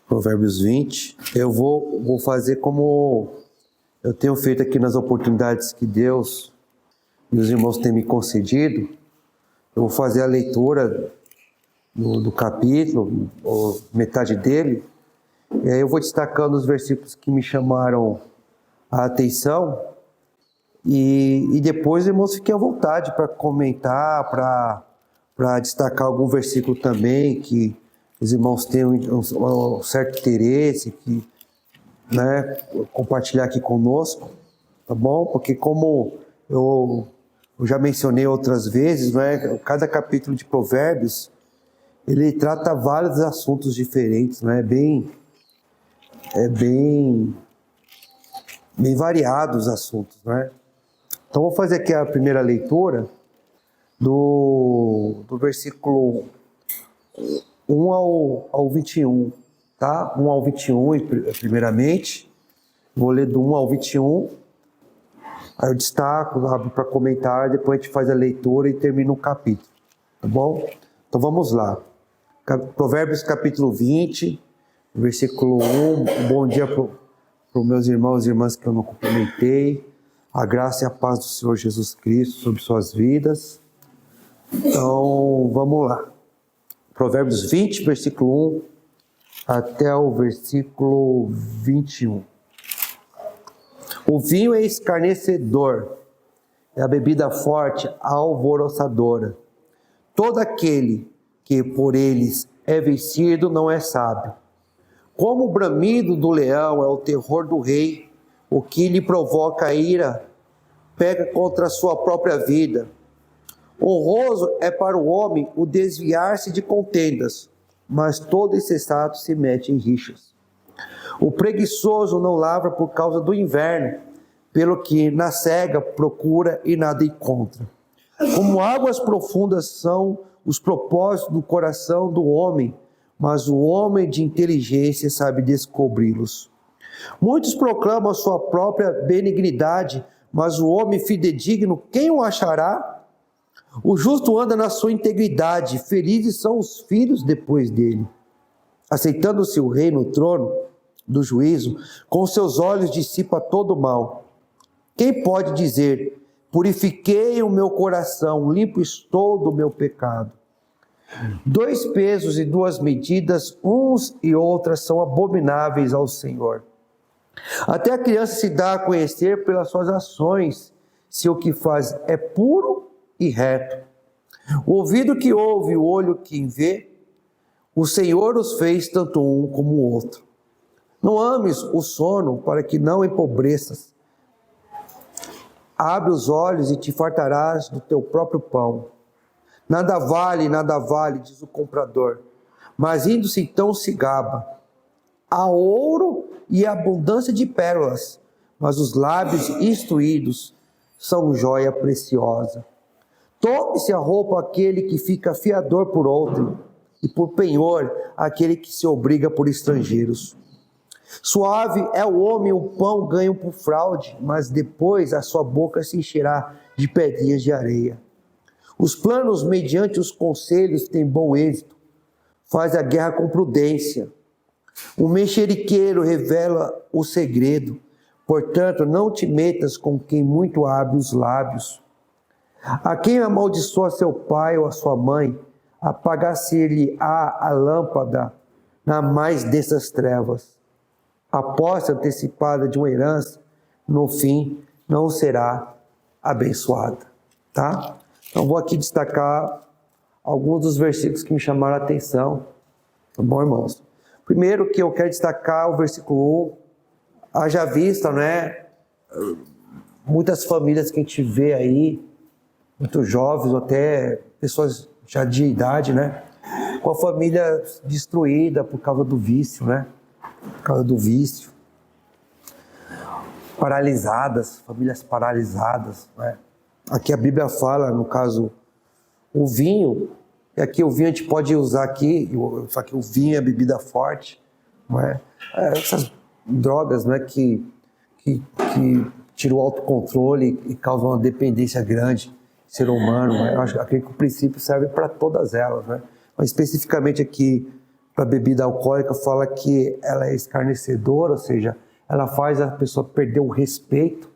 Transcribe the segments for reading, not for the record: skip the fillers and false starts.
Provérbios 20. Eu vou fazer como eu tenho feito aqui nas oportunidades que Deus e os irmãos têm me concedido. Eu vou fazer a leitura do capítulo, ou metade dele, e aí eu vou destacando os versículos que me chamaram a atenção, e depois, irmãos, fiquem à vontade para comentar, para destacar algum versículo também que os irmãos tenham um certo interesse, que, né, compartilhar aqui conosco, tá bom? Porque como eu já mencionei outras vezes, né, cada capítulo de Provérbios, ele trata vários assuntos diferentes, né, bem variados os assuntos, né? Então vou fazer aqui a primeira leitura do versículo 1 ao 21, tá? 1 ao 21, primeiramente. Vou ler do 1 ao 21. Aí eu destaco, abro para comentar, depois a gente faz a leitura e termina o capítulo, tá bom? Então vamos lá. Provérbios capítulo 20, versículo 1. Bom dia para os meus irmãos e irmãs que eu não cumprimentei. A graça e a paz do Senhor Jesus Cristo sobre suas vidas. Então vamos lá. Provérbios 20, versículo 1 até o versículo 21. O vinho é escarnecedor, é a bebida forte, alvoroçadora. Todo aquele que por eles é vencido não é sábio. Como o bramido do leão é o terror do rei, o que lhe provoca a ira pega contra a sua própria vida. Honroso é para o homem o desviar-se de contendas, mas todo insensato se mete em rixas. O preguiçoso não lavra por causa do inverno, pelo que na cega procura e nada encontra. Como águas profundas são os propósitos do coração do homem, mas o homem de inteligência sabe descobri-los. Muitos proclamam a sua própria benignidade, mas o homem fidedigno, quem o achará? O justo anda na sua integridade, felizes são os filhos depois dele. Aceitando-se o rei no trono do juízo, com seus olhos dissipa todo o mal. Quem pode dizer, purifiquei o meu coração, limpo estou do meu pecado? 2 pesos e 2 medidas, uns e outras, são abomináveis ao Senhor. Até a criança se dá a conhecer pelas suas ações, se o que faz é puro e reto. O ouvido que ouve, o olho que vê, o Senhor os fez tanto um como o outro. Não ames o sono para que não empobreças. Abre os olhos e te fartarás do teu próprio pão. Nada vale, diz o comprador, mas indo-se então se gaba. Há ouro e abundância de pérolas, mas os lábios instruídos são joia preciosa. Tome-se a roupa aquele que fica fiador por outro, e por penhor aquele que se obriga por estrangeiros. Suave é o homem o pão ganho por fraude, mas depois a sua boca se encherá de pedrinhas de areia. Os planos mediante os conselhos têm bom êxito, faz a guerra com prudência. O mexeriqueiro revela o segredo, portanto não te metas com quem muito abre os lábios. A quem amaldiçoa seu pai ou a sua mãe, apagar-se-lhe-á a lâmpada na mais dessas trevas. A posse antecipada de uma herança, no fim, não será abençoada. Tá? Então vou aqui destacar alguns dos versículos que me chamaram a atenção. Tá bom, irmãos? Primeiro que eu quero destacar o versículo 1. Haja vista, né? Muitas famílias que a gente vê aí, muito jovens, até pessoas já de idade, né? Com a família destruída por causa do vício, né? Por causa do vício. Paralisadas, famílias paralisadas, né? Aqui a Bíblia fala, no caso, o vinho, e aqui o vinho a gente pode usar aqui, só que o vinho é bebida forte, não é? Essas drogas, né, que tiram o autocontrole e causam uma dependência grande do ser humano, né? Eu acredito que o princípio serve para todas elas, né? Mas especificamente aqui, para bebida alcoólica fala que ela é escarnecedora, ou seja, ela faz a pessoa perder o respeito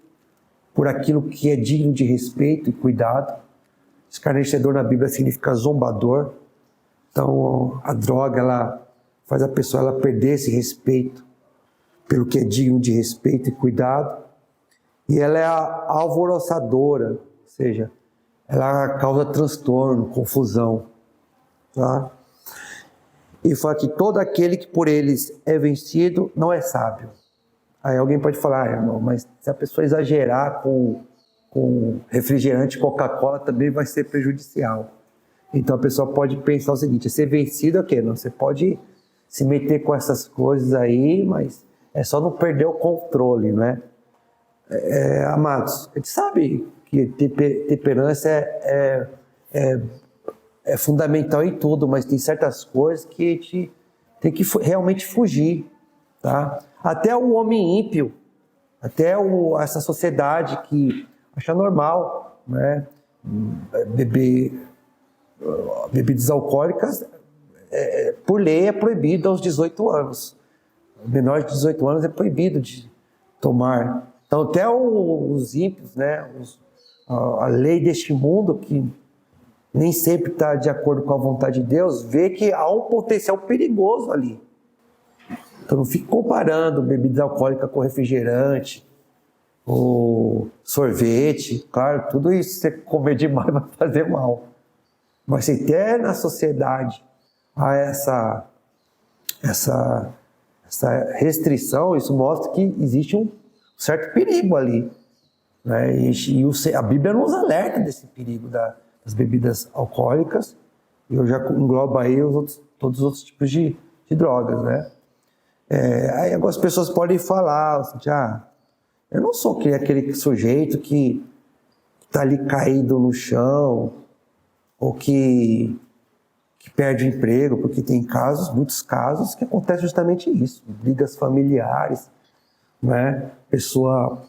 por aquilo que é digno de respeito e cuidado. Escarnecedor na Bíblia significa zombador. Então, a droga, ela faz a pessoa ela perder esse respeito pelo que é digno de respeito e cuidado. E ela é alvoroçadora, ou seja, ela causa transtorno, confusão. Tá? E fala que todo aquele que por eles é vencido não é sábio. Aí alguém pode falar, irmão, mas se a pessoa exagerar com refrigerante Coca-Cola também vai ser prejudicial. Então a pessoa pode pensar o seguinte, ser vencido é o quê? Não, você pode se meter com essas coisas aí, mas é só não perder o controle, né? Amados, a gente sabe que temperança é fundamental em tudo, mas tem certas coisas que a gente tem que realmente fugir, tá? Até o homem ímpio, até essa sociedade que acha normal, né? Beber bebidas alcoólicas, por lei, é proibido aos 18 anos. Menor de 18 anos é proibido de tomar. Então, até os ímpios, né? A lei deste mundo, que nem sempre está de acordo com a vontade de Deus, vê que há um potencial perigoso ali. Então, não fique comparando bebida alcoólica com refrigerante, ou sorvete. Claro, tudo isso, se você comer demais, vai fazer mal. Mas se até na sociedade há essa restrição, isso mostra que existe um certo perigo ali, né? E a Bíblia nos alerta desse perigo das bebidas alcoólicas, e eu já englobo aí todos os outros tipos de drogas, né? Aí algumas pessoas podem falar assim, eu não sou aquele sujeito que está ali caído no chão, ou que perde o emprego, porque tem muitos casos que acontece justamente isso, brigas familiares, né? A pessoa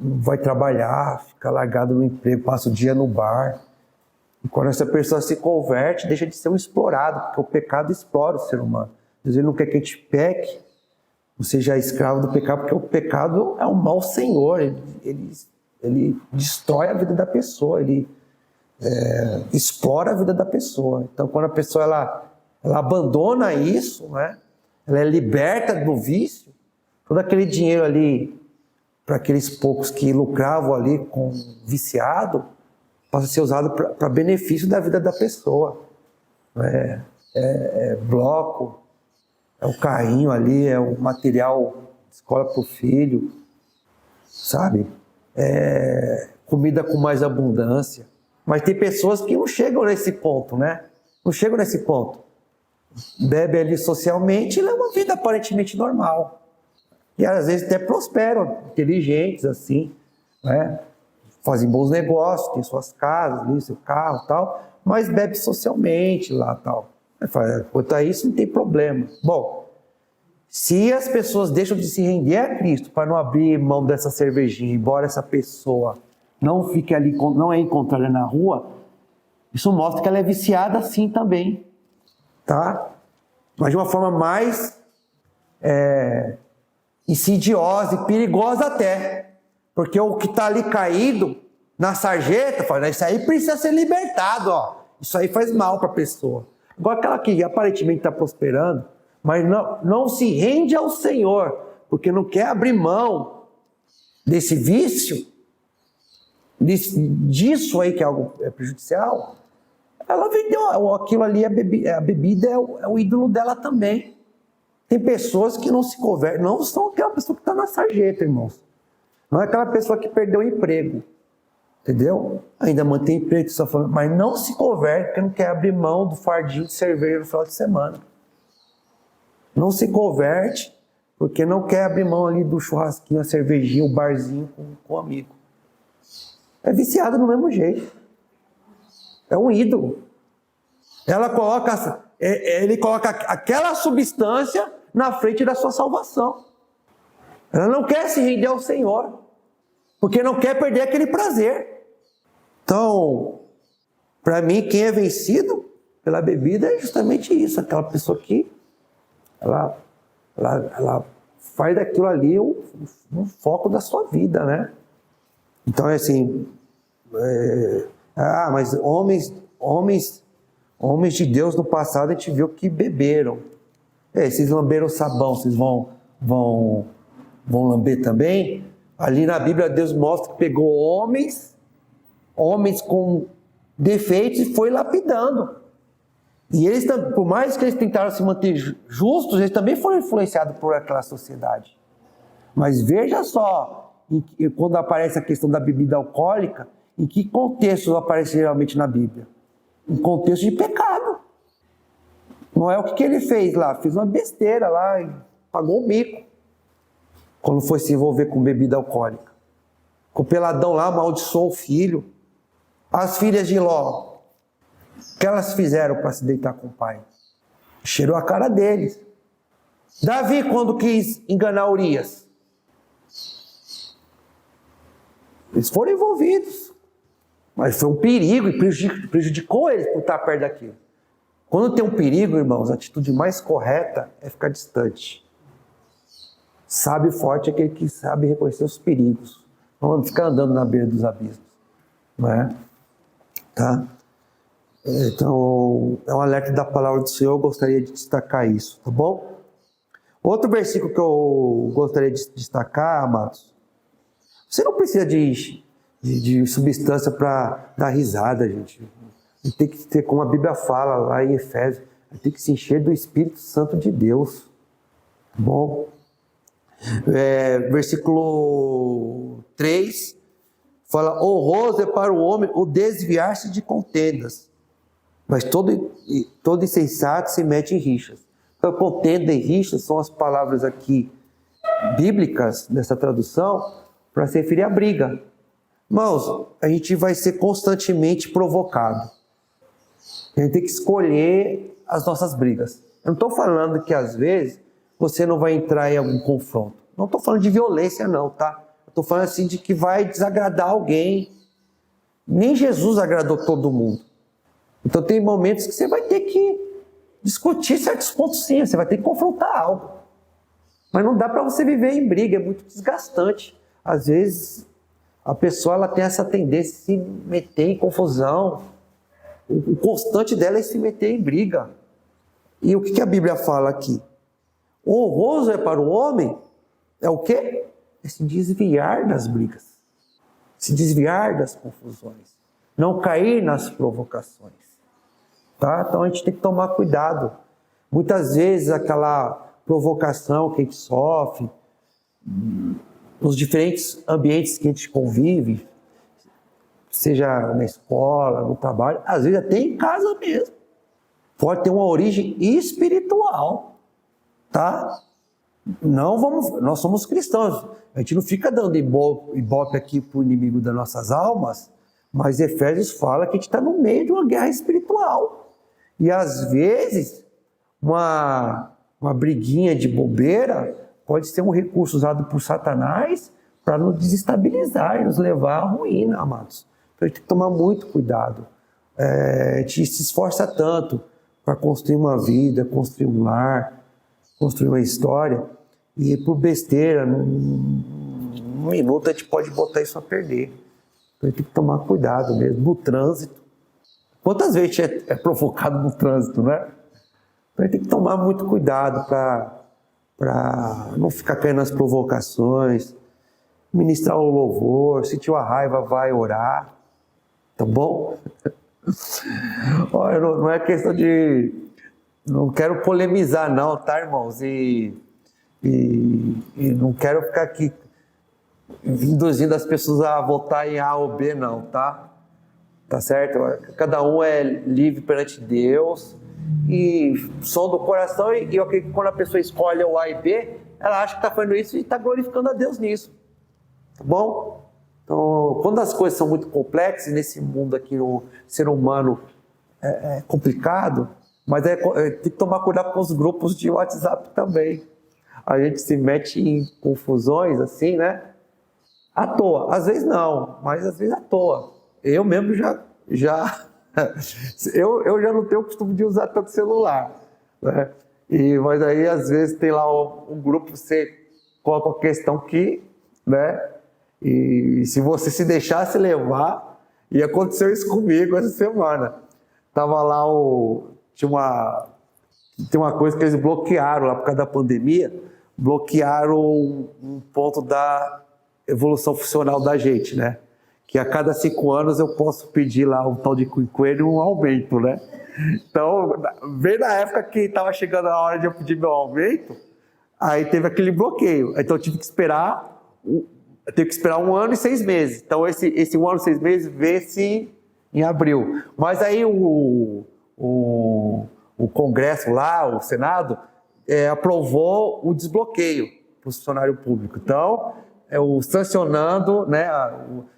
vai trabalhar, fica largado no emprego, passa o dia no bar, e quando essa pessoa se converte, deixa de ser um explorado, porque o pecado explora o ser humano. Deus ele não quer que a gente peque, ou seja, escravo do pecado, porque o pecado é um mau senhor, ele destrói a vida da pessoa, ele explora a vida da pessoa. Então, quando a pessoa ela abandona isso, né? Ela é liberta do vício, todo aquele dinheiro ali, para aqueles poucos que lucravam ali com viciado, passa a ser usado para benefício da vida da pessoa. Bloco, é o carrinho ali, é o material de escola para o filho, sabe? Comida com mais abundância. Mas tem pessoas que não chegam nesse ponto, né? Não chegam nesse ponto. Bebe ali socialmente e leva uma vida aparentemente normal. E às vezes até prosperam, inteligentes assim, né? Fazem bons negócios, têm suas casas, ali, seu carro e tal, mas bebe socialmente lá e tal. Quanto a isso, não tem problema. Bom, se as pessoas deixam de se render a Cristo para não abrir mão dessa cervejinha, embora essa pessoa não fique ali, não é encontrada na rua, isso mostra que ela é viciada assim também, tá? Mas de uma forma mais insidiosa e perigosa até, porque o que está ali caído na sarjeta, fala, isso aí precisa ser libertado, ó. Isso aí faz mal para a pessoa. Agora aquela que aparentemente está prosperando, mas não se rende ao Senhor, porque não quer abrir mão desse vício, disso aí que é algo prejudicial, ela vendeu aquilo ali, a bebida é o ídolo dela também. Tem pessoas que não se convertem, não são aquela pessoa que está na sarjeta, irmãos. Não é aquela pessoa que perdeu o emprego, entendeu? Ainda mantém emprego de sua família, mas não se converte porque não quer abrir mão do fardinho de cerveja no final de semana. Não se converte porque não quer abrir mão ali do churrasquinho, a cervejinha, o barzinho com o amigo. É viciado do mesmo jeito. É um ídolo. Ele coloca aquela substância na frente da sua salvação. Ela não quer se render ao Senhor, porque não quer perder aquele prazer. Então, para mim, quem é vencido pela bebida é justamente isso, aquela pessoa que ela faz daquilo ali um foco da sua vida, né? Então é assim, mas homens de Deus no passado a gente viu que beberam. Vocês lamberam sabão, vocês vão lamber também? Ali na Bíblia Deus mostra que pegou homens com defeitos e foi lapidando. E eles, por mais que eles tentaram se manter justos, eles também foram influenciados por aquela sociedade. Mas veja só, quando aparece a questão da bebida alcoólica, em que contexto aparece geralmente na Bíblia? Em contexto de pecado. Não é o que ele fez lá, fez uma besteira lá e pagou o mico. Quando foi se envolver com bebida alcoólica. O peladão lá amaldiçoou o filho. As filhas de Ló, o que elas fizeram para se deitar com o pai? Cheirou a cara deles. Davi, quando quis enganar Urias, eles foram envolvidos. Mas foi um perigo e prejudicou eles por estar perto daquilo. Quando tem um perigo, irmãos, a atitude mais correta é ficar distante. Sábio forte é aquele que sabe reconhecer os perigos. Não ficar andando na beira dos abismos. Não é? Tá? Então, é um alerta da palavra do Senhor, eu gostaria de destacar isso, tá bom? Outro versículo que eu gostaria de destacar, amados, você não precisa de substância para dar risada, gente. Tem que ter, como a Bíblia fala lá em Efésios, tem que se encher do Espírito Santo de Deus, tá bom? Versículo 3 fala: honroso é para o homem o desviar-se de contendas, mas todo insensato se mete em rixas. Então, contenda e rixas são as palavras aqui bíblicas nessa tradução para se referir à briga. Irmãos, a gente vai ser constantemente provocado. A gente tem que escolher as nossas brigas. Eu não estou falando que às vezes você não vai entrar em algum confronto. Não estou falando de violência não, tá? Estou falando assim de que vai desagradar alguém. Nem Jesus agradou todo mundo. Então tem momentos que você vai ter que discutir certos pontos sim, você vai ter que confrontar algo. Mas não dá para você viver em briga, é muito desgastante. Às vezes a pessoa ela tem essa tendência de se meter em confusão. O constante dela é se meter em briga. E o que a Bíblia fala aqui? Honroso é para o homem, é o quê? É se desviar das brigas, se desviar das confusões, não cair nas provocações, tá? Então a gente tem que tomar cuidado. Muitas vezes aquela provocação que a gente sofre, nos diferentes ambientes que a gente convive, seja na escola, no trabalho, às vezes até em casa mesmo, pode ter uma origem espiritual, tá? Nós somos cristãos, a gente não fica dando ibope aqui para o inimigo das nossas almas, mas Efésios fala que a gente está no meio de uma guerra espiritual. E às vezes, uma briguinha de bobeira pode ser um recurso usado por Satanás para nos desestabilizar e nos levar à ruína, amados. Então a gente tem que tomar muito cuidado. A gente se esforça tanto para construir uma vida, construir um lar, construir uma história, e por besteira, num minuto a gente pode botar isso a perder. Então a gente tem que tomar cuidado mesmo, no trânsito. Quantas vezes a gente é provocado no trânsito, né? Então a gente tem que tomar muito cuidado para não ficar caindo nas provocações, ministrar o louvor, sentir a raiva, vai orar, tá bom? Olha, não é questão de... Não quero polemizar não, tá, irmãos? E não quero ficar aqui induzindo as pessoas a votar em A ou B não, tá? Tá certo? Cada um é livre perante Deus e som do coração, e eu acredito que quando a pessoa escolhe o A e B, ela acha que está fazendo isso e está glorificando a Deus nisso, tá bom? Então, quando as coisas são muito complexas, nesse mundo aqui o ser humano é complicado, mas tem que tomar cuidado com os grupos de WhatsApp também. A gente se mete em confusões assim, né? À toa. Às vezes não, mas às vezes à toa. Eu mesmo já eu já não tenho o costume de usar tanto celular, né? Mas aí, às vezes, tem lá um grupo, você coloca a questão que, né? E se você se deixasse levar, e aconteceu isso comigo essa semana. Tava lá tem uma coisa que eles bloquearam lá por causa da pandemia, bloquearam um ponto da evolução funcional da gente, né? Que a cada 5 anos eu posso pedir lá um tal de coelho um aumento, né? Então, bem na época que estava chegando a hora de eu pedir meu aumento, aí teve aquele bloqueio. Então eu tive que esperar 1 ano e 6 meses. Então esse 1 ano e 6 meses vê-se em abril. Mas aí o Congresso lá, o Senado, aprovou o desbloqueio para o funcionário público. Então, sancionando, né?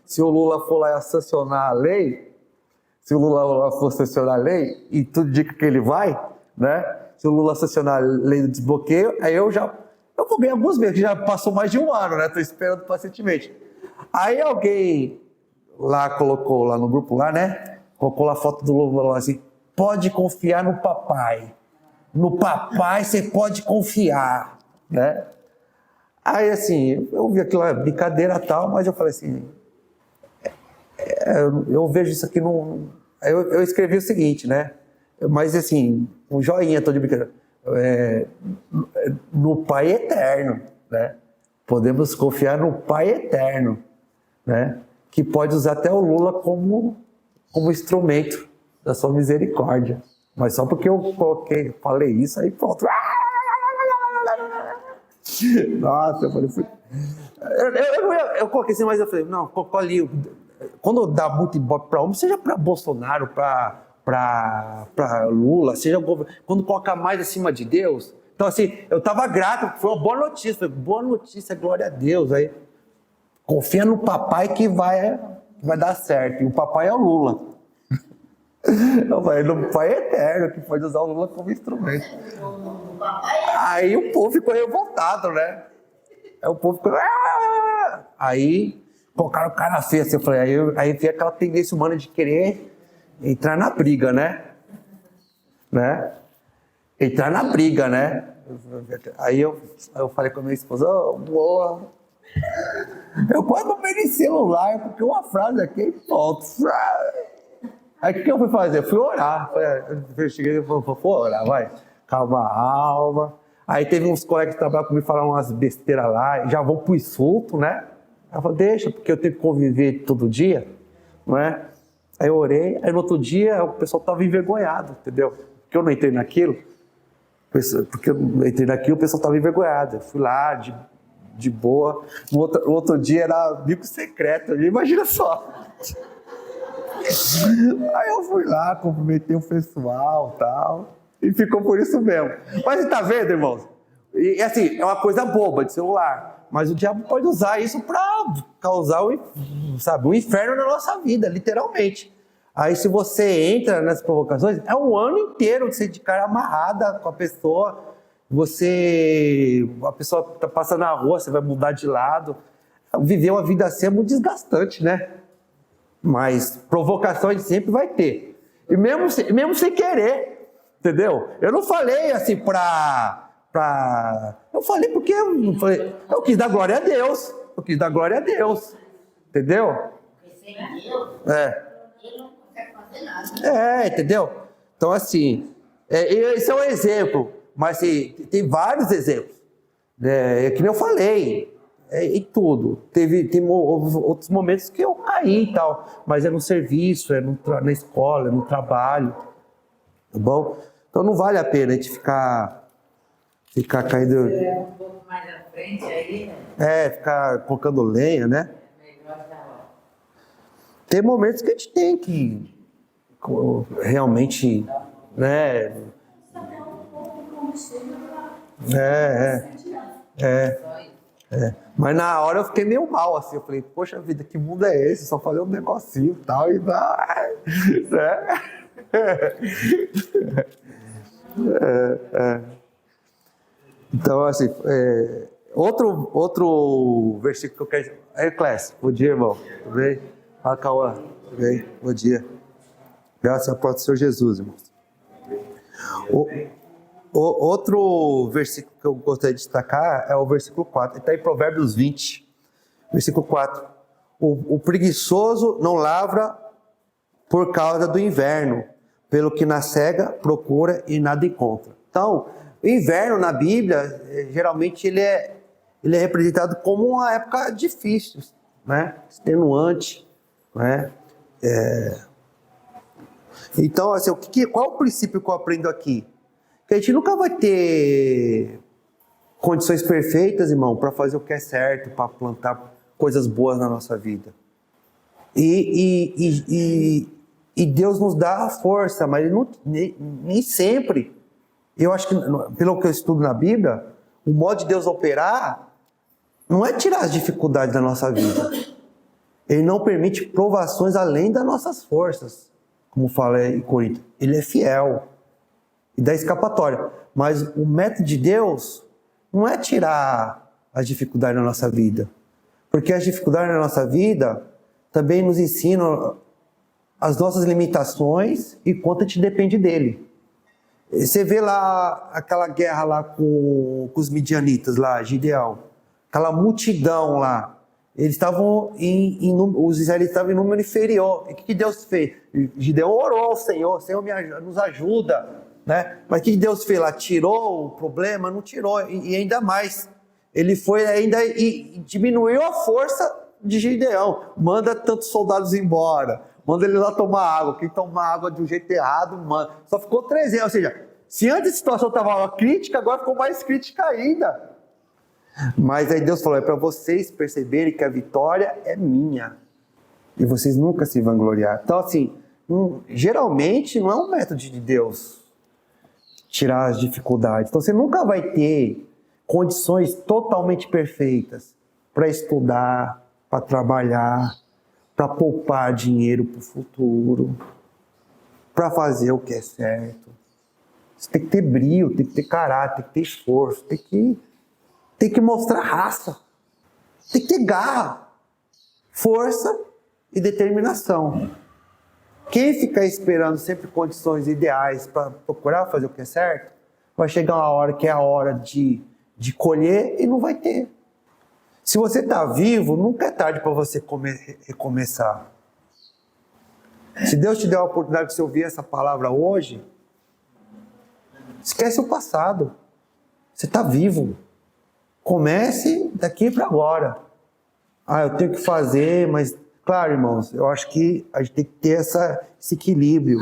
Se o Lula for lá sancionar a lei, e tudo indica que ele vai, né? Se o Lula sancionar a lei do desbloqueio, aí eu vou ganhar alguns meses, que já passou mais de 1 ano, né? Estou esperando pacientemente. Aí alguém lá colocou lá no grupo lá, né? Colocou lá a foto do Lula assim: pode confiar no papai. No papai você pode confiar, né? Aí assim, eu vi aquela brincadeira e tal, mas eu falei assim, eu vejo isso aqui eu escrevi o seguinte, né? Mas assim, um joinha, tô de brincadeira. No Pai Eterno, né? Podemos confiar no Pai Eterno, né? Que pode usar até o Lula como instrumento da sua misericórdia. Mas só porque eu falei isso, aí pronto. Nossa, eu falei... Eu coloquei assim, mas eu falei, não, ali, quando dá muito ibope para homem, seja para Bolsonaro, para Lula, seja quando coloca mais acima de Deus. Então, assim, eu estava grato, foi uma boa notícia, glória a Deus. Aí, confia no papai que vai dar certo. E o papai é o Lula. Eu falei, no Pai Eterno, que pode usar o Lula como instrumento. Aí o povo ficou revoltado, né? Aí o povo ficou... Aí colocaram o cara feio, assim, eu falei, aí veio aquela tendência humana de querer entrar na briga, né? Entrar na briga, né? Aí eu falei com a minha esposa, boa, eu quase não perdi celular, porque uma frase aqui e pronto. Aí o que eu fui fazer? Eu fui orar. Eu cheguei e falei, vou orar, vai. Calma a alma. Aí teve uns colegas que trabalham comigo, falaram umas besteiras lá, já vão pro insulto, né? Eu falei, deixa, porque eu tenho que conviver todo dia, não é? Aí eu orei, aí no outro dia o pessoal tava envergonhado, entendeu? Porque eu não entrei naquilo, o pessoal tava envergonhado. Eu fui lá, de boa. No outro dia era amigo secreto, imagina só. Aí eu fui lá, cumprimentei o pessoal e tal, e ficou por isso mesmo. Mas você tá vendo, irmãos? E assim, é uma coisa boba de celular, mas o diabo pode usar isso para causar um inferno na nossa vida, literalmente. Aí se você entra nessas provocações, é um ano inteiro de ser de cara amarrada com a pessoa. A pessoa tá passando na rua, você vai mudar de lado. Viver uma vida assim é muito desgastante, né? Mas provocações sempre vai ter. E mesmo sem querer, entendeu? Eu não falei assim eu falei porque eu quis dar glória a Deus. Entendeu? Entendeu? Então, assim, esse é um exemplo. Mas assim, tem vários exemplos. Que nem eu falei. Em tudo. Houve outros momentos que eu caí e tal, mas é no serviço, na escola, é no trabalho, tá bom? Então não vale a pena a gente ficar caindo... Um pouco mais à frente aí, né? Ficar colocando lenha, né? Tem momentos que a gente tem que realmente, né? Mas na hora eu fiquei meio mal, assim, eu falei, poxa vida, que mundo é esse? Só falei um negocinho e tal, e vai, né? Então, assim, outro versículo que eu quero... Clécio, bom dia, irmão, tudo bem? Fala, Cauã, tudo bem? Bom dia. Graças ao próprio Senhor Jesus, irmão. Outro versículo que eu gostaria de destacar é o versículo 4. Está em Provérbios 20, versículo 4. O preguiçoso não lavra por causa do inverno, pelo que na cega procura e nada encontra. Então, o inverno na Bíblia, geralmente ele é representado como uma época difícil, né? Extenuante, né? Então, assim, qual é o princípio que eu aprendo aqui? Que a gente nunca vai ter condições perfeitas, irmão, para fazer o que é certo, para plantar coisas boas na nossa vida. E Deus nos dá a força, mas ele nem sempre. Eu acho que, pelo que eu estudo na Bíblia, o modo de Deus operar não é tirar as dificuldades da nossa vida. Ele não permite provações além das nossas forças, como fala em Coríntios. Ele é fiel e dá escapatória. Mas o método de Deus não é tirar as dificuldades da nossa vida. Porque as dificuldades da nossa vida também nos ensinam as nossas limitações e quanto a gente depende dele. Você vê lá aquela guerra lá com os midianitas lá, Gideão. Aquela multidão lá. Eles estavam os israelitas estavam em número inferior. E o que Deus fez? Gideão orou ao Senhor, Senhor nos ajuda, né? Mas o que Deus fez lá? Tirou o problema? Não tirou. E ainda mais, ele foi ainda e diminuiu a força de Gideão. Manda tantos soldados embora. Manda ele lá tomar água. Quem toma água de um jeito errado, manda. Só ficou 300. Ou seja, se antes a situação estava crítica, agora ficou mais crítica ainda. Mas aí Deus falou, é para vocês perceberem que a vitória é minha. E vocês nunca se vangloriar. Então assim, geralmente não é um método de Deus tirar as dificuldades. Então você nunca vai ter condições totalmente perfeitas para estudar, para trabalhar, para poupar dinheiro para o futuro, para fazer o que é certo. Você tem que ter brio, tem que ter caráter, tem que ter esforço, tem que mostrar raça, tem que ter garra, força e determinação. Quem ficar esperando sempre condições ideais para procurar fazer o que é certo, vai chegar uma hora que é a hora de colher e não vai ter. Se você está vivo, nunca é tarde para você recomeçar. Se Deus te der a oportunidade de você ouvir essa palavra hoje, esquece o passado. Você está vivo. Comece daqui para agora. Eu tenho que fazer, mas, claro, irmãos, eu acho que a gente tem que ter esse equilíbrio.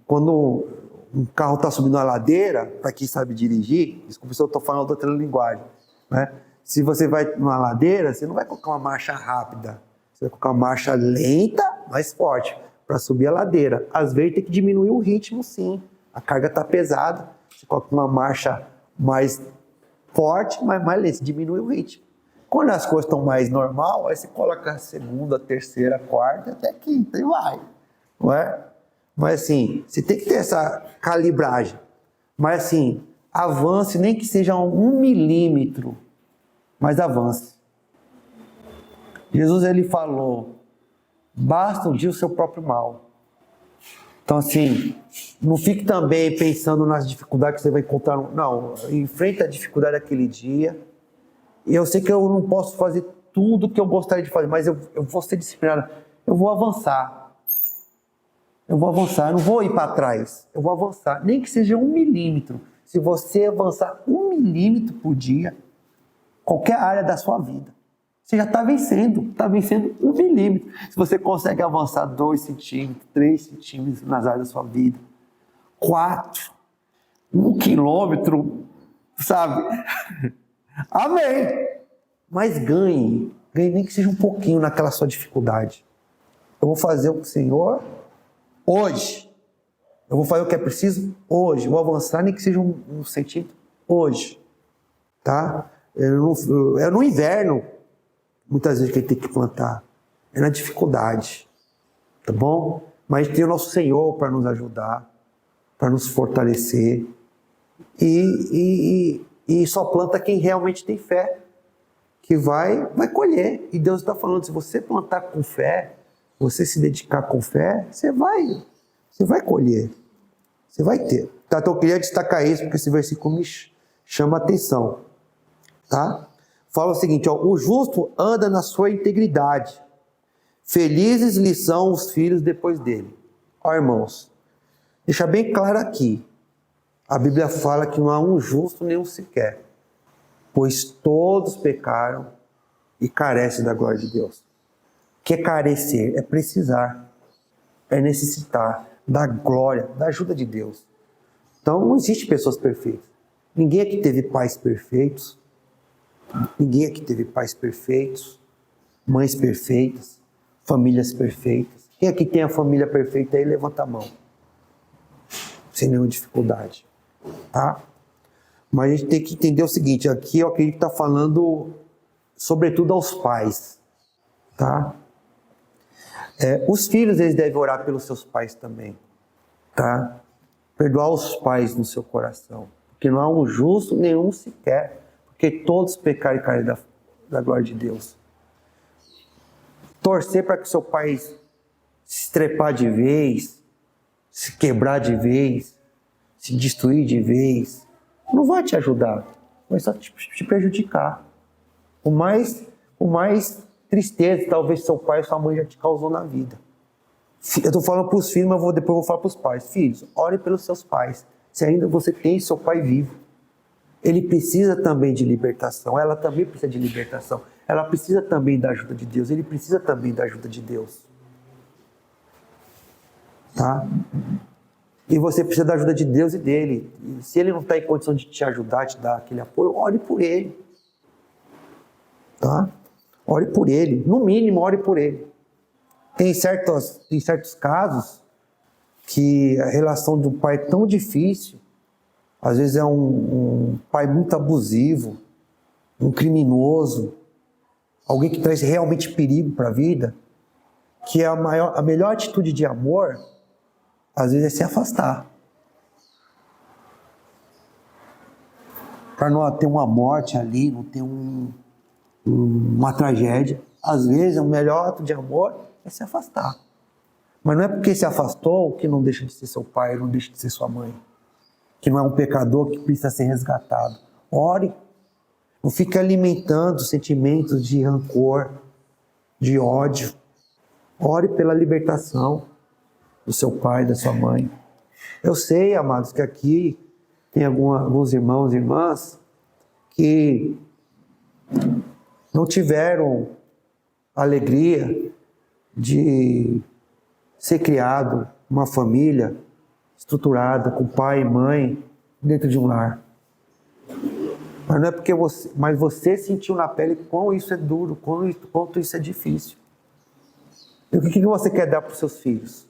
Quando um carro está subindo uma ladeira, para quem sabe dirigir, desculpa se eu estou falando outra linguagem, né? Se você vai numa ladeira, você não vai colocar uma marcha rápida, você vai colocar uma marcha lenta, mas forte, para subir a ladeira. Às vezes tem que diminuir o ritmo, sim. A carga está pesada, você coloca uma marcha mais forte, mas mais lento, diminui o ritmo. Quando as coisas estão mais normal, aí você coloca a segunda, terceira, quarta, até quinta e vai, não é? Mas assim, você tem que ter essa calibragem. Mas assim, avance, nem que seja 1 milímetro, mas avance. Jesus, ele falou, basta um dia o seu próprio mal. Então assim, não fique também pensando nas dificuldades que você vai encontrar. Não, enfrenta a dificuldade daquele dia. E eu sei que eu não posso fazer tudo que eu gostaria de fazer, mas eu vou ser disciplinado. Eu vou avançar. Eu não vou ir para trás. Eu vou avançar, nem que seja 1 milímetro. Se você avançar 1 milímetro por dia, qualquer área da sua vida, você já está vencendo 1 milímetro. Se você consegue avançar 2 centímetros, 3 centímetros nas áreas da sua vida, 4, 1 quilômetro, sabe? Amém! Mas ganhe nem que seja um pouquinho naquela sua dificuldade. Eu vou fazer o que o Senhor hoje. Eu vou fazer o que é preciso hoje. Eu vou avançar nem que seja 1 centímetro hoje. Tá? É no inverno, muitas vezes, que a gente tem que plantar. É na dificuldade. Tá bom? Mas tem o nosso Senhor para nos ajudar, para nos fortalecer. E só planta quem realmente tem fé, que vai colher. E Deus está falando, se você plantar com fé, você se dedicar com fé, você vai colher. Você vai ter. Tá, então eu queria destacar isso, porque esse versículo me chama a atenção. Tá? Fala o seguinte, ó, o justo anda na sua integridade. Felizes lhe são os filhos depois dele. Ó, irmãos, deixa bem claro aqui. A Bíblia fala que não há um justo nenhum sequer, pois todos pecaram e carecem da glória de Deus. O que é carecer? É precisar, é necessitar da glória, da ajuda de Deus. Então não existe pessoas perfeitas. Ninguém aqui teve pais perfeitos. Ninguém aqui teve pais perfeitos, mães perfeitas, famílias perfeitas. Quem aqui tem a família perfeita aí, levanta a mão. Sem nenhuma dificuldade. Tá? Mas a gente tem que entender o seguinte, aqui eu acredito que está falando sobretudo aos pais. Tá? Os filhos, eles devem orar pelos seus pais também. Tá? Perdoar os pais no seu coração. Porque não há um justo nenhum sequer. Porque todos pecaram e caem da glória de Deus. Torcer para que seu pai se estrepar de vez, se quebrar de vez, se destruir de vez, não vai te ajudar, vai só te prejudicar. O mais tristeza talvez seu pai ou sua mãe já te causou na vida. Eu estou falando para os filhos, mas depois eu vou falar para os pais. Filhos, ore pelos seus pais. Se ainda você tem seu pai vivo. Ele precisa também de libertação. Ela também precisa de libertação. Ela precisa também da ajuda de Deus. Ele precisa também da ajuda de Deus. Tá? E você precisa da ajuda de Deus e dele. E se ele não está em condição de te ajudar, te dar aquele apoio, ore por ele. Tá? Ore por ele. No mínimo, ore por ele. Tem certos casos que a relação do pai é tão difícil. Às vezes é um pai muito abusivo, um criminoso, alguém que traz realmente perigo para a vida, que a melhor atitude de amor, às vezes, é se afastar. Para não ter uma morte ali, não ter uma tragédia. Às vezes, o melhor ato de amor é se afastar. Mas não é porque se afastou que não deixa de ser seu pai, não deixa de ser sua mãe. Que não é um pecador que precisa ser resgatado. Ore. Não fique alimentando sentimentos de rancor, de ódio. Ore pela libertação do seu pai, da sua mãe. Eu sei, amados, que aqui tem alguns irmãos e irmãs que não tiveram a alegria de ser criado uma família estruturada, com pai e mãe, dentro de um lar. Mas não é porque você sentiu na pele quão isso é duro, quanto isso é difícil. E o que você quer dar para os seus filhos?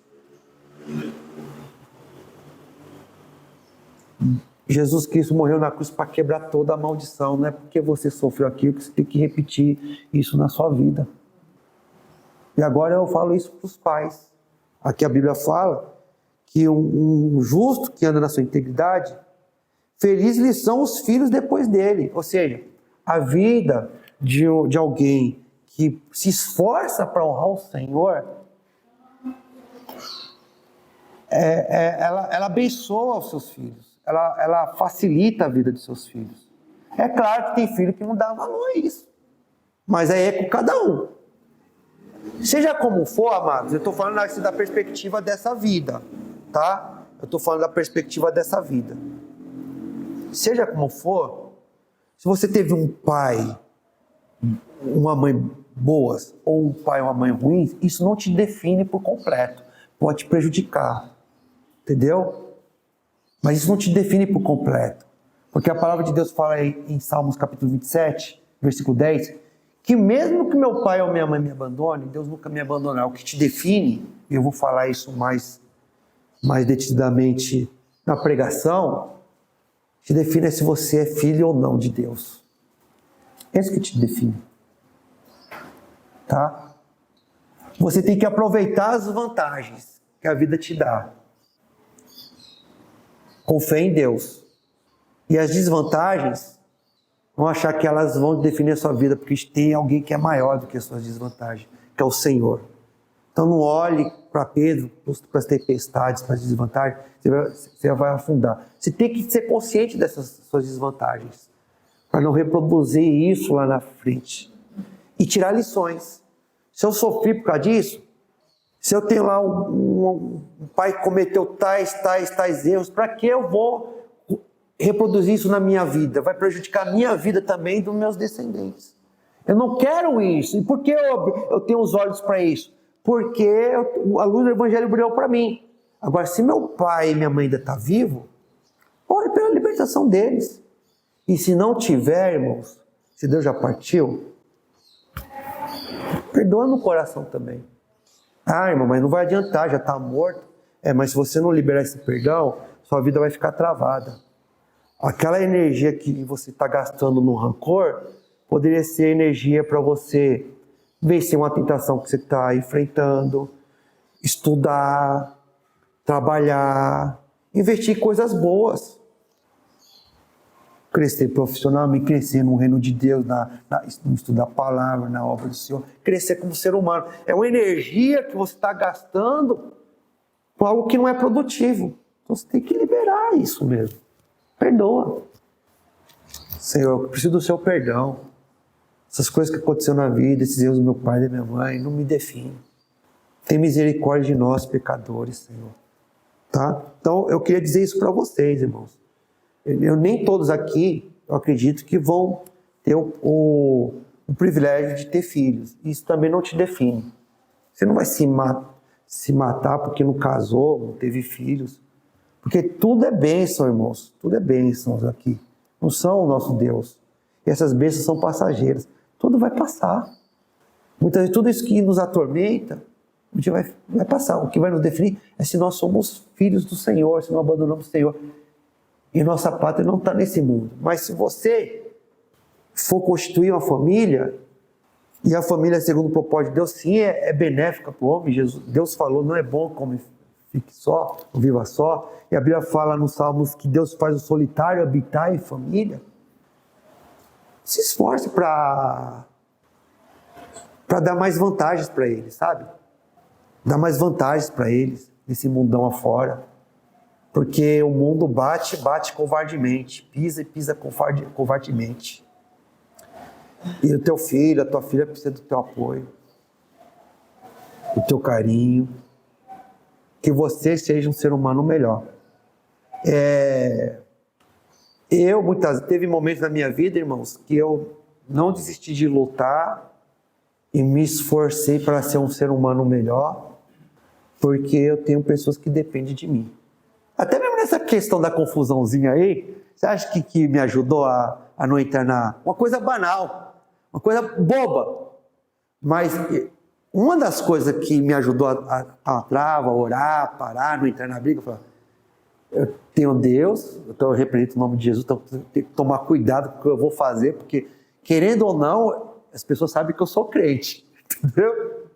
Jesus Cristo morreu na cruz para quebrar toda a maldição. Não é porque você sofreu aquilo que você tem que repetir isso na sua vida. E agora eu falo isso para os pais. Aqui a Bíblia fala que um justo que anda na sua integridade, felizes lhe são os filhos depois dele. Ou seja, a vida de alguém que se esforça para honrar o Senhor, ela abençoa os seus filhos. Ela facilita a vida dos seus filhos. É claro que tem filho que não dá valor a isso. Mas aí é com cada um. Seja como for, amados, eu estou falando da perspectiva dessa vida. Tá? Eu estou falando da perspectiva dessa vida. Seja como for, se você teve um pai, uma mãe boas, ou um pai e uma mãe ruins, isso não te define por completo. Pode te prejudicar. Entendeu? Mas isso não te define por completo. Porque a palavra de Deus fala aí em Salmos capítulo 27, versículo 10, que mesmo que meu pai ou minha mãe me abandone, Deus nunca me abandonará. O que te define, e eu vou falar isso mais detidamente na pregação, te define se você é filho ou não de Deus. É isso que te define. Tá? Você tem que aproveitar as vantagens que a vida te dá. Com fé em Deus. E as desvantagens, vão achar que elas vão definir a sua vida, porque tem alguém que é maior do que as suas desvantagens, que é o Senhor. Então não olhe para Pedro, para as tempestades, para as desvantagens, você vai afundar. Você tem que ser consciente dessas suas desvantagens, para não reproduzir isso lá na frente. E tirar lições. Se eu sofri por causa disso, se eu tenho lá um pai que cometeu tais erros, para que eu vou reproduzir isso na minha vida? Vai prejudicar a minha vida também e dos meus descendentes. Eu não quero isso. E por que eu tenho os olhos para isso? Porque a luz do Evangelho brilhou para mim. Agora, se meu pai e minha mãe ainda estão vivos, ore pela libertação deles. E se não tiver, irmãos, se Deus já partiu, perdoa no coração também. Ah, irmão, mas não vai adiantar, já está morto. Mas se você não liberar esse perdão, sua vida vai ficar travada. Aquela energia que você está gastando no rancor, poderia ser energia para você vencer uma tentação que você está enfrentando, estudar, trabalhar, investir em coisas boas. Crescer profissionalmente, crescer no reino de Deus, no estudo da palavra, na obra do Senhor. Crescer como ser humano. É uma energia que você está gastando com algo que não é produtivo. Então você tem que liberar isso mesmo. Perdoa. Senhor, eu preciso do seu perdão. Essas coisas que aconteceram na vida, esses erros do meu pai e da minha mãe, não me definem. Tem misericórdia de nós, pecadores, Senhor. Tá? Então, eu queria dizer isso para vocês, irmãos. Nem todos aqui, eu acredito, que vão ter o privilégio de ter filhos. Isso também não te define. Você não vai se matar porque não casou, não teve filhos. Porque tudo é bênção, irmãos. Tudo é bênção aqui. Não são o nosso Deus. E essas bênçãos são passageiras. Tudo vai passar. Muitas vezes, tudo isso que nos atormenta, um dia vai passar. O que vai nos definir é se nós somos filhos do Senhor, se não abandonamos o Senhor. E nossa pátria não está nesse mundo. Mas se você for constituir uma família, e a família, segundo o propósito de Deus, sim, é benéfica para o homem. Deus falou, não é bom que o homem fique só, ou viva só. E a Bíblia fala nos Salmos que Deus faz o solitário habitar em família. Se esforce para dar mais vantagens para eles, sabe? Dar mais vantagens para eles, nesse mundão afora. Porque o mundo bate covardemente, pisa covardemente. E o teu filho, a tua filha precisa do teu apoio, do teu carinho. Que você seja um ser humano melhor. Teve momentos na minha vida, irmãos, que eu não desisti de lutar e me esforcei para ser um ser humano melhor, porque eu tenho pessoas que dependem de mim. Até mesmo nessa questão da confusãozinha aí, você acha que me ajudou a não entrar uma coisa banal, uma coisa boba, mas uma das coisas que me ajudou a trava, a orar, a parar, não entrar na briga, falar, eu tenho Deus, então eu represento o nome de Jesus, então eu tenho que tomar cuidado com o que eu vou fazer, porque querendo ou não, as pessoas sabem que eu sou crente, entendeu?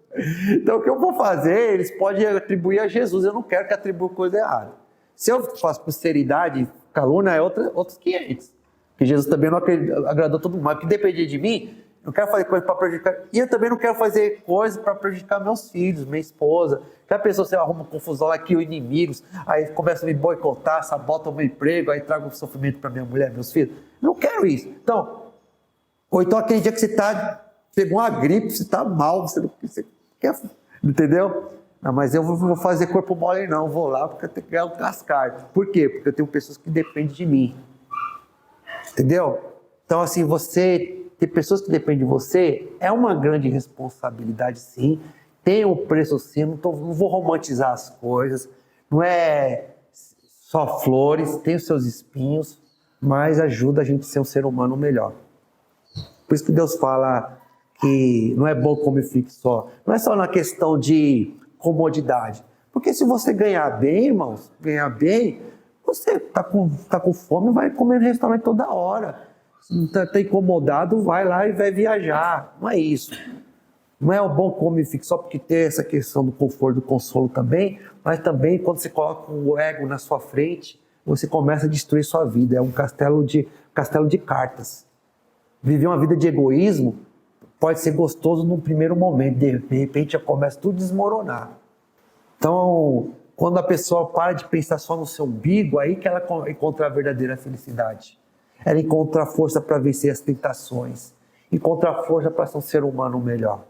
Então o que eu vou fazer, eles podem atribuir a Jesus, eu não quero que atribua coisa errada. Se eu faço posteridade, calúnia, é outros 500. Porque Jesus também não agradou todo mundo, mas o que dependia de mim, eu não quero fazer coisa para prejudicar. E eu também não quero fazer coisa para prejudicar meus filhos, minha esposa. Já pensou se eu arrumo confusão lá, crio inimigos, aí começa a me boicotar, sabota o meu emprego, aí trago sofrimento para minha mulher, meus filhos? Não quero isso. Então, ou então aquele dia que você pegou uma gripe, você está mal, você quer, entendeu? Não, mas eu vou fazer corpo mole não, vou lá porque eu tenho que ganhar um cascar. Por quê? Porque eu tenho pessoas que dependem de mim. Entendeu? Então, assim, ter pessoas que dependem de você é uma grande responsabilidade, sim. Tem um preço, sim. Não vou romantizar as coisas. Não é só flores, tem os seus espinhos, mas ajuda a gente a ser um ser humano melhor. Por isso que Deus fala que não é bom comer fique só. Não é só na questão de comodidade. Porque se você ganhar bem, irmãos, você tá com fome, vai comer no restaurante toda hora. Se não tá incomodado, vai lá e vai viajar. Não é isso. Não é o bom comer fique só porque tem essa questão do conforto, do consolo também, mas também quando você coloca o ego na sua frente, você começa a destruir sua vida. É um castelo de cartas. Viver uma vida de egoísmo pode ser gostoso num primeiro momento, de repente já começa tudo a desmoronar. Então, quando a pessoa para de pensar só no seu umbigo, aí que ela encontra a verdadeira felicidade. Ela encontra a força para vencer as tentações, encontra a força para ser um ser humano melhor.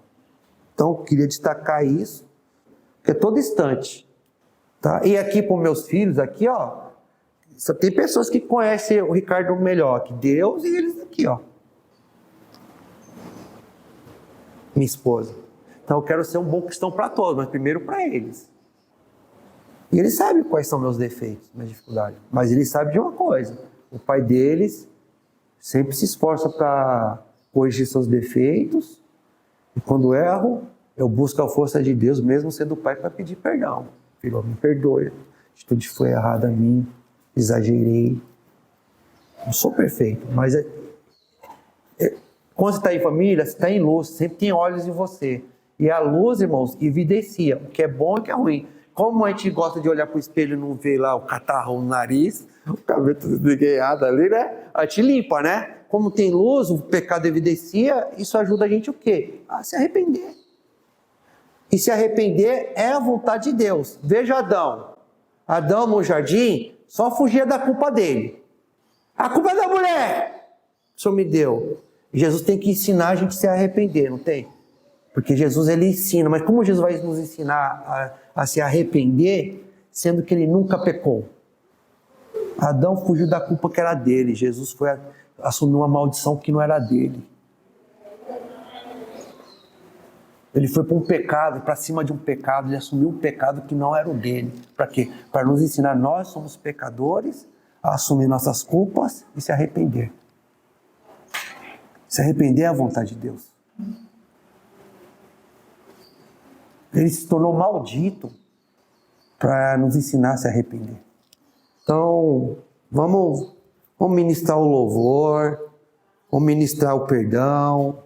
Então, eu queria destacar isso, porque todo instante, tá? E aqui para os meus filhos, aqui, ó, só tem pessoas que conhecem o Ricardo melhor que Deus e eles aqui, ó. Minha esposa. Então, eu quero ser um bom cristão para todos, mas primeiro para eles. E eles sabem quais são meus defeitos, minhas dificuldades. Mas eles sabem de uma coisa: o pai deles sempre se esforça para corrigir seus defeitos. E quando erro, eu busco a força de Deus, mesmo sendo pai, para pedir perdão. Filho, me perdoe. A atitude foi errada a mim. Exagerei. Não sou perfeito, mas quando você está em família, você está em luz. Sempre tem olhos em você. E a luz, irmãos, evidencia o que é bom e o que é ruim. Como a gente gosta de olhar para o espelho e não ver lá o catarro no nariz, o cabelo desgueiado ali, né? A gente limpa, né? Como tem luz, o pecado evidencia, isso ajuda a gente o quê? A se arrepender. E se arrepender é a vontade de Deus. Veja Adão. Adão no jardim só fugia da culpa dele. A culpa é da mulher. O Senhor me deu. Jesus tem que ensinar a gente a se arrepender, não tem? Porque Jesus, ele ensina, mas como Jesus vai nos ensinar a se arrepender, sendo que ele nunca pecou? Adão fugiu da culpa que era dele, Jesus assumiu uma maldição que não era dele. Ele foi para um pecado, para cima de um pecado, ele assumiu um pecado que não era o dele. Para quê? Para nos ensinar, nós somos pecadores, a assumir nossas culpas e se arrepender. Se arrepender é a vontade de Deus. Ele se tornou maldito para nos ensinar a se arrepender. Então, vamos ministrar o louvor, vamos ministrar o perdão,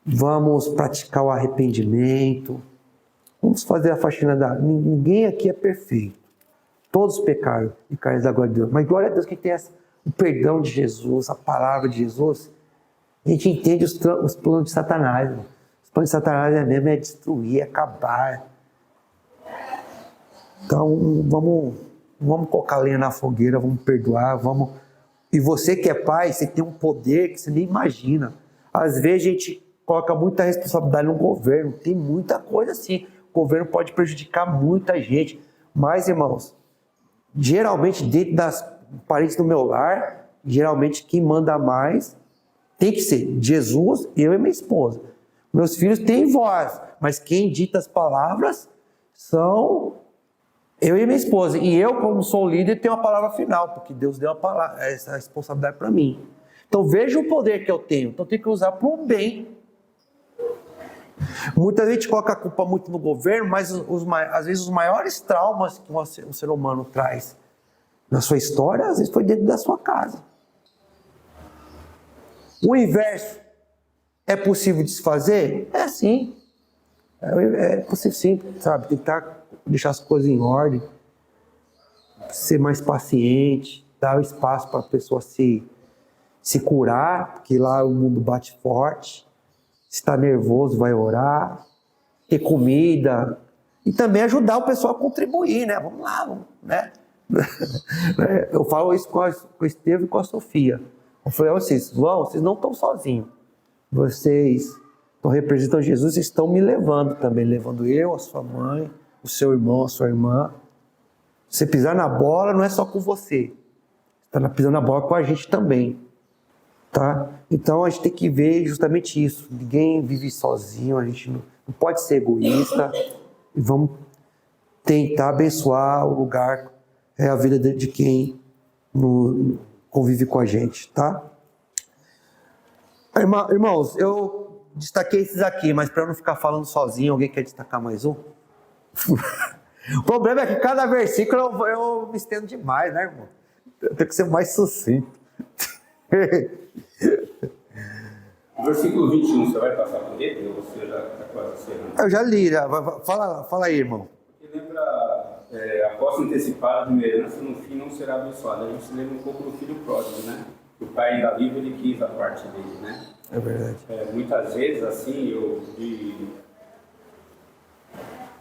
vamos praticar o arrependimento, vamos fazer a faxina Ninguém aqui é perfeito. Todos pecaram e caem da glória de Deus. Mas glória a Deus que tem o perdão de Jesus, a palavra de Jesus. A gente entende os planos de Satanás, irmão. Os planos de Satanás é destruir, é acabar. Então, vamos colocar lenha na fogueira, vamos perdoar, vamos... E você que é pai, você tem um poder que você nem imagina. Às vezes a gente coloca muita responsabilidade no governo, tem muita coisa assim. O governo pode prejudicar muita gente. Mas, irmãos, geralmente dentro das paredes do meu lar, geralmente quem manda mais tem que ser Jesus, eu e minha esposa. Meus filhos têm voz, mas quem dita as palavras são eu e minha esposa. E eu, como sou líder, tenho a palavra final, porque Deus deu essa responsabilidade para mim. Então veja o poder que eu tenho. Então eu tenho que usar para o bem. Muita gente coloca a culpa muito no governo, mas às vezes os maiores traumas que o ser humano traz na sua história, às vezes foi dentro da sua casa. O inverso é possível de se fazer? É sim. É possível sim, sabe? Tentar deixar as coisas em ordem, ser mais paciente, dar o espaço para a pessoa se curar, porque lá o mundo bate forte. Se está nervoso, vai orar, ter comida e também ajudar o pessoal a contribuir, né? Vamos lá, né? Eu falo isso com o Estevam e com a Sofia. Eu falei, vocês não estão sozinhos. Vocês representam Jesus e estão me levando também, levando eu, a sua mãe, o seu irmão, a sua irmã. Você pisar na bola não é só com você. Está pisando na bola com a gente também. Tá? Então a gente tem que ver justamente isso. Ninguém vive sozinho, a gente não pode ser egoísta. E vamos tentar abençoar o lugar, a vida de quem convive com a gente, tá? Irmãos, eu destaquei esses aqui, mas para não ficar falando sozinho, alguém quer destacar mais um? O problema é que cada versículo eu me estendo demais, né, irmão? Eu tenho que ser mais sucinto. O versículo 21, você vai passar por ele? Ou você já está quase encerrando? Eu já li, fala aí, irmão. Porque lembra, após antecipar de uma herança, no fim não será abençoado. A gente se lembra um pouco do filho pródigo, né? O pai ainda vivo, ele quis a parte dele, né? É verdade. Muitas vezes, assim,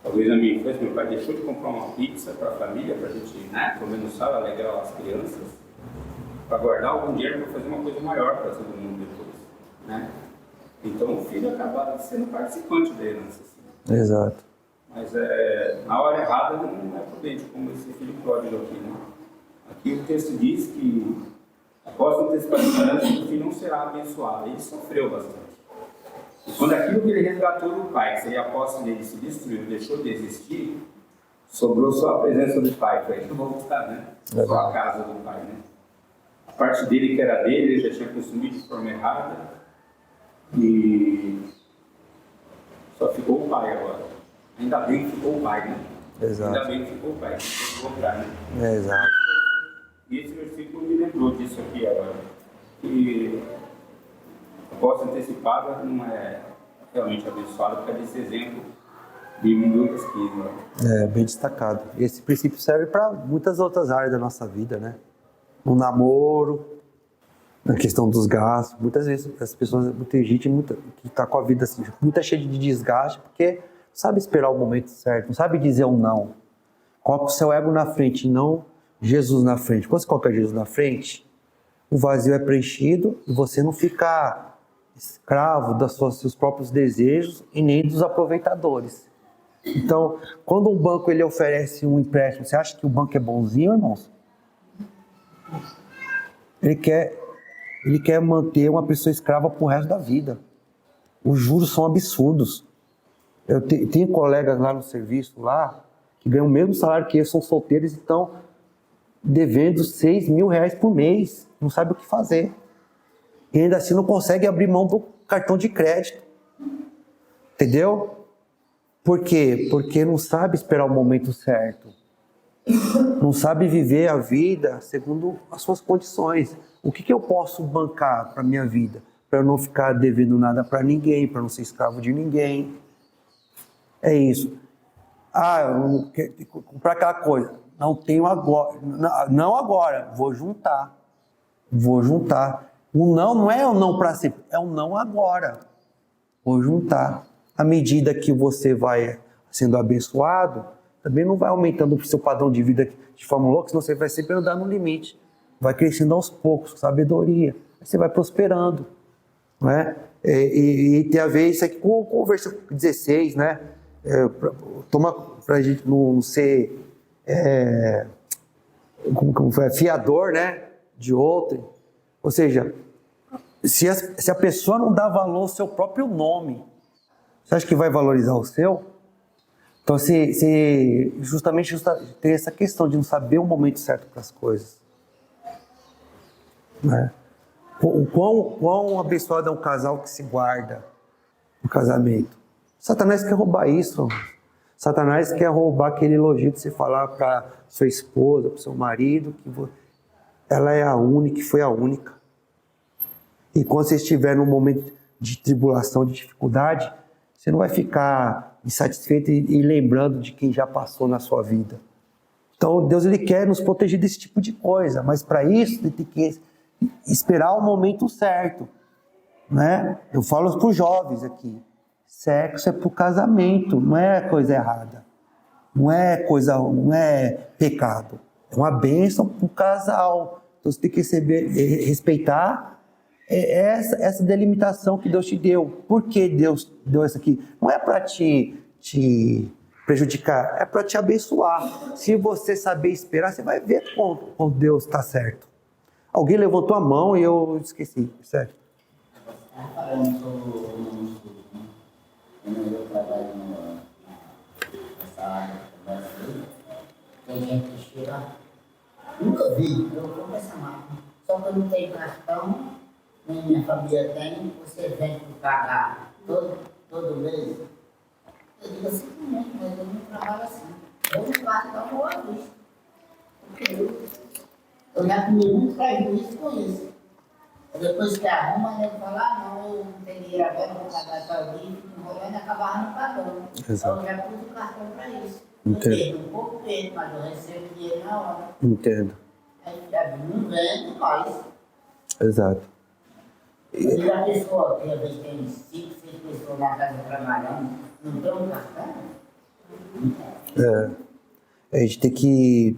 talvez na minha infância, meu pai deixou de comprar uma pizza para a família, para a gente, né, comer no sábado, alegrar as crianças, para guardar algum dinheiro para fazer uma coisa maior para todo mundo depois, né? Então o filho acaba sendo participante da herança, assim. Exato. Mas na hora errada não é prudente, como esse filho pródigo aqui, né? Aqui o texto diz que após antecipar a esperança, o filho não será abençoado. Ele sofreu bastante. E quando aquilo que ele resgatou do pai, que seria a posse dele, se destruiu, deixou de existir, sobrou só a presença do pai para ele voltar, né? Só a casa do pai, né? A parte dele que era dele, ele já tinha consumido de forma errada e só ficou o pai agora. Ainda bem que ficou o pai, né? Exato. Ainda bem que ficou o pai, que ficou o pai, né? Exato. E esse versículo me lembrou disso aqui agora, que a posse antecipada não é realmente abençoada, porque é desse exemplo de Lucas 15. É, bem destacado. Esse princípio serve para muitas outras áreas da nossa vida, né? No namoro, na questão dos gastos. Muitas vezes as pessoas, muita gente que está com a vida assim, muita cheia de desgaste, porque não sabe esperar o momento certo, não sabe dizer um não. Coloca o seu ego na frente, não Jesus na frente. Quando você coloca Jesus na frente, o vazio é preenchido e você não fica escravo dos seus próprios desejos e nem dos aproveitadores. Então, quando um banco ele oferece um empréstimo, você acha que o banco é bonzinho, irmãos? Ele quer manter uma pessoa escrava pro resto da vida. Os juros são absurdos. Eu tenho colegas lá no serviço, lá, que ganham o mesmo salário que eu, são solteiros e estão devendo 6 mil reais por mês. Não sabe o que fazer. E ainda assim não consegue abrir mão do cartão de crédito. Entendeu? Por quê? Porque não sabe esperar o momento certo. Não sabe viver a vida segundo as suas condições. O que eu posso bancar para a minha vida? Para eu não ficar devendo nada para ninguém, para não ser escravo de ninguém. É isso. Eu quero comprar aquela coisa. Não tenho agora. Não agora. Vou juntar. O não é o não para sempre. É o não agora. Vou juntar. À medida que você vai sendo abençoado, também não vai aumentando o seu padrão de vida de forma louca, senão você vai sempre andar no limite. Vai crescendo aos poucos, com sabedoria. Aí você vai prosperando. Não é? E tem a ver isso aqui com o versículo 16, né? Toma para a gente não ser fiador, né? De outro. Ou seja, se a pessoa não dá valor ao seu próprio nome, você acha que vai valorizar o seu? Então, justamente tem essa questão de não saber o momento certo para as coisas. Né? O quão abençoado é um casal que se guarda no casamento. Satanás quer roubar isso. Satanás quer roubar aquele elogio de você falar para sua esposa, para o seu marido, que ela é a única, que foi a única. E quando você estiver num momento de tribulação, de dificuldade, você não vai ficar insatisfeito e lembrando de quem já passou na sua vida. Então, Deus ele quer nos proteger desse tipo de coisa, mas para isso ele tem que esperar o momento certo. Né? Eu falo para os jovens aqui, sexo é para o casamento, não é coisa errada. Não é pecado. É uma bênção para o casal. Então você tem que respeitar essa delimitação que Deus te deu. Por que Deus deu essa aqui? Não é para te prejudicar, é para te abençoar. Se você saber esperar, você vai ver quando Deus está certo. Alguém levantou a mão e eu esqueci, certo? Falando sobre eu trabalho nessa área do Brasil, tem gente que chega, nunca vi, eu vou com essa máquina, só que eu não tenho cartão, nem minha família tem, você vem pagar todo mês. Eu digo assim, mas eu não trabalho assim, eu não cartão vou à vista, porque eu já comi muito prejuízo com isso. Depois que arruma, ele fala, não, eu não tenho dinheiro agora, vou pagar para alguém, enrolando e acabar não pagando. Então eu já pus o cartão para isso. Eu tenho um pouco medo, mas eu recebo dinheiro na hora. Entendo. Aí já não vende mais. Exato. E a pessoa, que às vezes tem 5, 6 pessoas na casa trabalhando, não tem um cartão? A gente tem que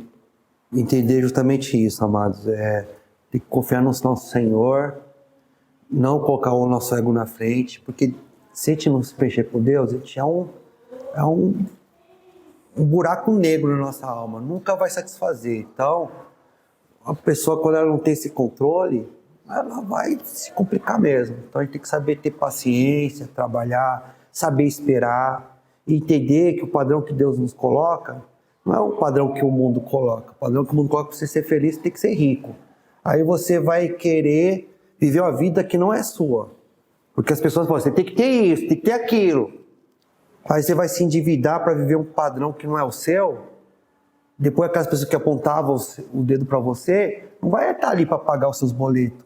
entender justamente isso, amados. Tem que confiar no nosso Senhor, não colocar o nosso ego na frente, porque se a gente não se preencher por Deus, a gente é um buraco negro na nossa alma, nunca vai satisfazer. Então, a pessoa, quando ela não tem esse controle, ela vai se complicar mesmo. Então, a gente tem que saber ter paciência, trabalhar, saber esperar, e entender que o padrão que Deus nos coloca não é o padrão que o mundo coloca. O padrão que o mundo coloca para você ser feliz, tem que ser rico. Aí você vai querer viver uma vida que não é sua. Porque as pessoas falam, você tem que ter isso, tem que ter aquilo. Aí você vai se endividar para viver um padrão que não é o seu. Depois aquelas pessoas que apontavam o dedo para você, não vai estar ali para pagar os seus boletos.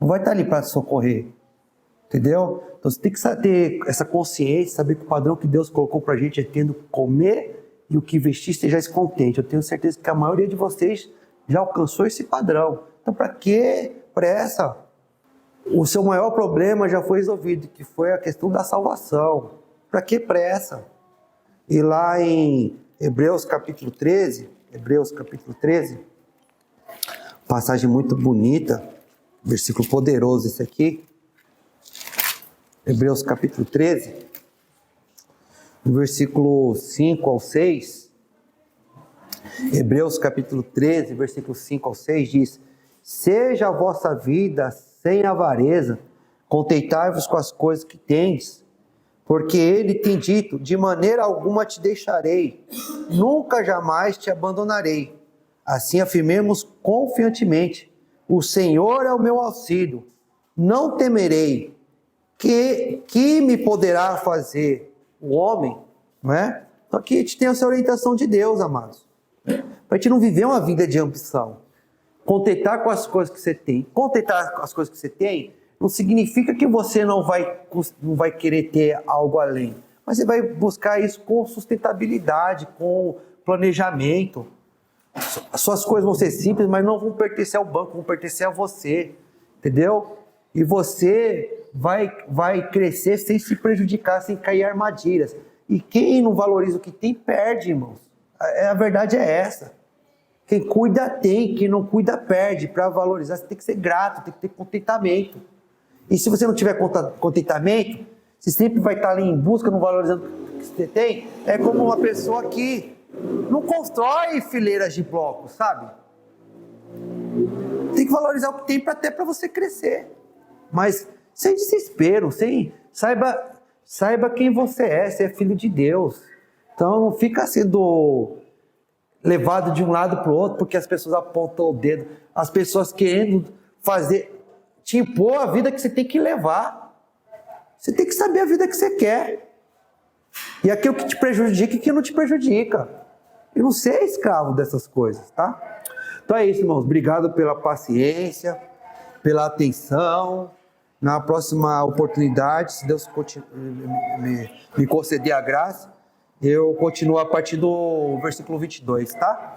Não vai estar ali para te socorrer. Entendeu? Então você tem que ter essa consciência, saber que o padrão que Deus colocou para a gente é tendo comer e o que vestir esteja contente. Eu tenho certeza que a maioria de vocês já alcançou esse padrão. Então para que pressa? O seu maior problema já foi resolvido, que foi a questão da salvação. Para que pressa? E lá em Hebreus capítulo 13, passagem muito bonita, versículo poderoso esse aqui. Hebreus capítulo 13, no versículo 5 ao 6. Hebreus capítulo 13, versículo 5 ao 6 diz: seja a vossa vida sem avareza, contentai-vos com as coisas que tendes, porque ele tem dito, de maneira alguma te deixarei, nunca jamais te abandonarei. Assim afirmemos confiantemente, o Senhor é o meu auxílio, não temerei. Que me poderá fazer o homem, não é? Só que a gente tem essa orientação de Deus, amados. Para a gente não viver uma vida de ambição. Contentar com as coisas que você tem. Contentar com as coisas que você tem não significa que você não vai querer ter algo além. Mas você vai buscar isso com sustentabilidade, com planejamento. As suas coisas vão ser simples, mas não vão pertencer ao banco, vão pertencer a você. Entendeu? E você vai crescer sem se prejudicar, sem cair em armadilhas. E quem não valoriza o que tem, perde, irmãos. A verdade é essa. Quem cuida tem, quem não cuida perde. Para valorizar, você tem que ser grato, tem que ter contentamento. E se você não tiver contentamento, você sempre vai estar ali em busca, não valorizando o que você tem. É como uma pessoa que não constrói fileiras de blocos, sabe? Tem que valorizar o que tem até para você crescer. Mas sem desespero, saiba quem você é filho de Deus. Então não fica sendo levado de um lado para o outro, porque as pessoas apontam o dedo, as pessoas querendo te impor a vida que você tem que levar. Você tem que saber a vida que você quer. E aquilo que te prejudica e que não te prejudica. E não ser escravo dessas coisas, tá? Então é isso, irmãos. Obrigado pela paciência, pela atenção. Na próxima oportunidade, se Deus me conceder a graça, eu continuo a partir do versículo 22, tá?